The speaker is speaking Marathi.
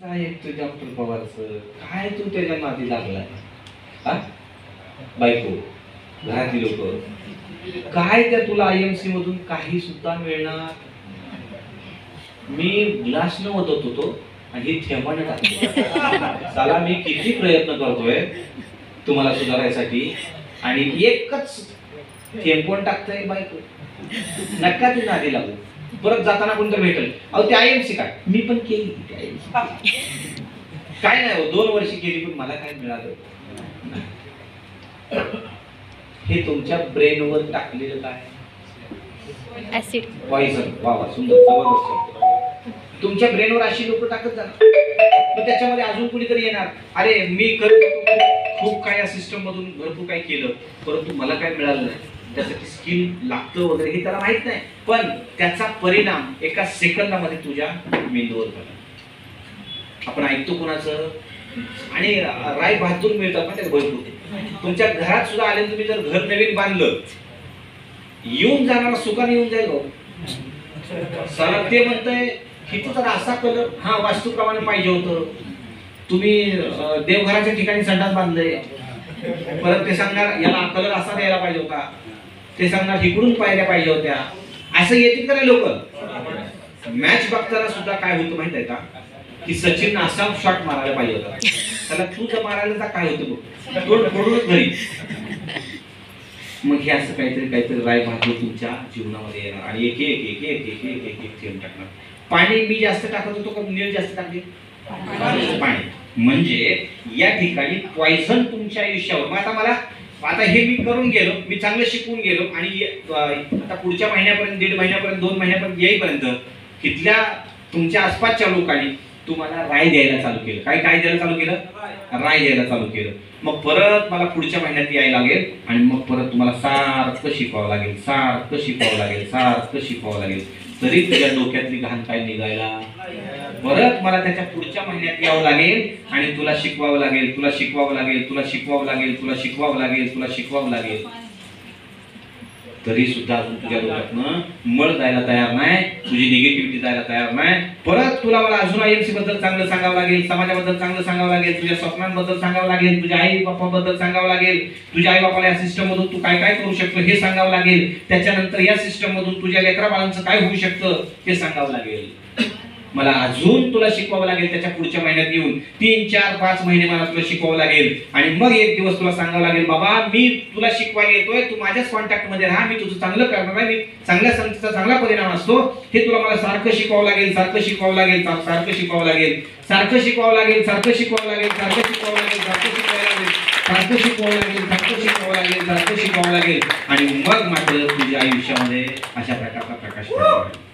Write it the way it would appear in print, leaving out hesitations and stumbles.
काय तू डॉक्टर पवारचं काय तू त्याच्या नादी लागलाय? हा बायको, घरातील लोक काय त्या तुला आयएमसी मधून काही सुद्धा मिळणार? मी ग्लास न ओतत होतो आणि ही थेंबाने टाकली. साला मी किती प्रयत्न करतोय तुम्हाला सुधारायसाठी आणि एकच थेंबून टाकतोय बायको. नका ती नादी लागू. परत जाताना कोणतं भेटेल, अहो ते आयएमसी काय मी पण केली काय नाही हो, 2 वर्ष केली पण मला काय मिळालं? हे तुमच्या ब्रेनवर टाकलेलं काय ऍसिड पॉइझन. वा वा, सुंदर, जबरदस्त. तुमच्या ब्रेनवर अशी लोक टाकत जाणार, मग त्याच्यामध्ये अजून कुणीतरी येणार, अरे मी करत होतो खूप काय या सिस्टम मधून भरपूर काय केलं परंतु मला काय मिळालं नाही, त्यासाठी स्किल लागतं वगैरे हे त्याला माहित नाही, पण त्याचा परिणाम एका सेकंदामध्ये तुझ्या मेंदूवर झाला. आपण ऐकतो कोणाचं, आणि राय बहादूर मिळतात ना त्या भरपूर. तुमच्या घरात सुद्धा आले, तुम्ही जर घर नवीन बांधलं, येऊन जाणारा सुखाने येऊन जाईल हो. साला ते म्हणतंय हिथं तर असा कलर, हा वास्तूप्रमाणे पाहिजे होतं, तुम्ही देवघराच्या ठिकाणी संडास बांधलंय, परत ते सांगणार याला कलर असा द्यायला पाहिजे होता, ते सांगणार इकडून पायऱ्या पाहिजे होत्या. असं येतील का नाही लोक? मॅच बघताना सुद्धा काय होतं माहित आहे का, की सचिन असा शॉट मारायला पाहिजे होता, त्याला तू जर मारायला तर काय होतं बघ, तोंड फोडूनच घरी. मग हे असं काहीतरी राय बहादूर तुमच्या जीवनामध्ये येणार आणि एक एक एक एक एक एक एक एक थेंब टाकणार. पाणी मी जास्त टाकत होतो का नीळ जास्त टाकली? पाणी. म्हणजे या ठिकाणी पॉइझन तुमच्या आयुष्यावर. मग आता हे मी करून गेलो, मी चांगलं शिकून गेलो आणि आता पुढच्या महिन्यापर्यंत, 1.5 महिन्यापर्यंत, 2 महिन्यापर्यंत येईपर्यंत तिथल्या तुमच्या आसपासच्या लोकांनी तुम्हाला राय द्यायला चालू केलं. काय द्यायला चालू केलं? राय द्यायला चालू केलं. मग परत मला पुढच्या महिन्यात यायला लागेल आणि मग परत तुम्हाला सारखं शिकवावं लागेल, सारखं शिकवावं लागेल, सारखं शिकवावं लागेल. तरी तुझ्या डोक्यातली घाण काय निघायला? परत मला त्याच्या पुढच्या महिन्यात यावं लागेल आणि तुला शिकवावं लागेल, तुला शिकवावं लागेल, तुला शिकवावं लागेल, तुला शिकवावं लागेल, तुला शिकवावं लागेल. तरी सुद्धा अजून तुझ्या डोक्यातनं मळ जायला तयार नाही, तुझी निगेटिव्हिटी जायला तयार नाही. परत तुला मला अजून आयएमसी बद्दल चांगलं सांगावं लागेल, समाजाबद्दल चांगलं सांगावं लागेल, तुझ्या स्वप्नांबद्दल सांगावं लागेल, तुझ्या आई बापाबद्दल सांगावं लागेल, तुझ्या आई बापाला या सिस्टम मधून तू काय काय करू शकतो हे सांगावं लागेल. त्याच्यानंतर या सिस्टम मधून तुझ्या लेकरा बाळांचं काय होऊ शकतं ते सांगावं लागेल. मला अजून तुला शिकवावं लागेल. त्याच्या पुढच्या महिन्यात येऊन 3, 4, 5 महिने मला तुला शिकवावं लागेल आणि मग एक दिवस तुला सांगावं लागेल, बाबा मी तुला शिकवायला येतोय, तू माझ्याच कॉन्टॅक्ट मध्ये राहा, मी तुझं चांगलं करणार आहे, मी चांगल्या संगतीचा चांगला परिणाम असतो, हे तुला मला सारखं शिकवावं लागेल, सारखं शिकवावं लागेल, सारखं शिकवावं लागेल, सारखं शिकवावं लागेल, सारखं शिकवावं लागेल, सारखं शिकवावं लागेल, सारखं शिकवावं लागेल, सारखं शिकवावं लागेल, सारखं शिकवावं लागेल, सारखं शिकवावं लागेल आणि मग मात्र तुझ्या आयुष्यामध्ये अशा प्रकारचा प्रकाश पडेल.